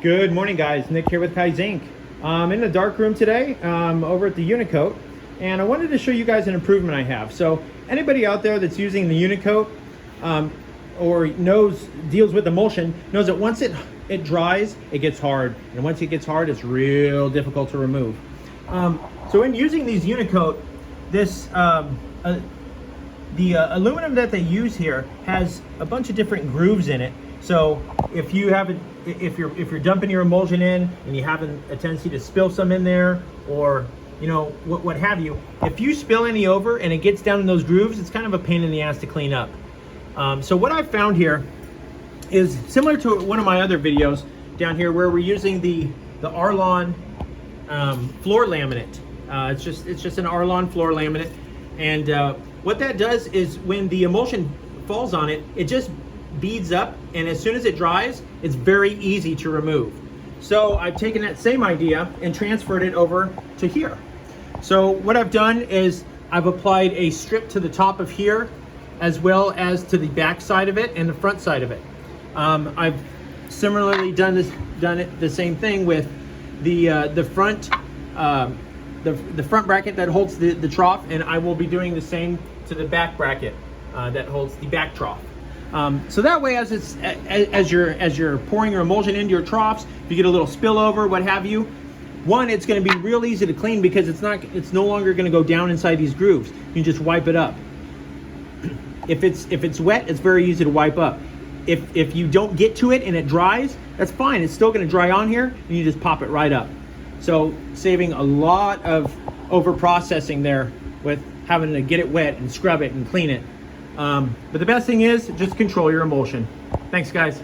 Good morning, guys. Nick here with Kaizink. I'm in the darkroom today over at the UniKote, and I wanted to show you guys an improvement I have. So anybody out there that's using the UniKote or deals with emulsion knows that once it dries, it gets hard, and once it gets hard, it's real difficult to remove. So in using these UniKote, the aluminum that they use here has a bunch of different grooves in it. So if you're dumping your emulsion in and you have a tendency to spill some in there, or what have you, if you spill any over and it gets down in those grooves, it's kind of a pain in the ass to clean up. So what I've found here is similar to one of my other videos down here where we're using the Arlon floor laminate. It's just an Arlon floor laminate, and what that does is when the emulsion falls on it, it just beads up, and as soon as it dries, it's very easy to remove. So I've taken that same idea and transferred it over to here. So what I've done is I've applied a strip to the top of here, as well as to the back side of it and the front side of it. I've similarly done it the same thing with the front bracket that holds the trough, and I will be doing the same to the back bracket that holds the back trough. So that way, as you're pouring your emulsion into your troughs, if you get a little spillover, what have you, one, it's going to be real easy to clean because it's no longer going to go down inside these grooves. You can just wipe it up. If it's wet, it's very easy to wipe up. If you don't get to it and it dries, that's fine. It's still going to dry on here, and you just pop it right up. So saving a lot of over processing there with having to get it wet and scrub it and clean it. But the best thing is just control your emulsion. Thanks, guys.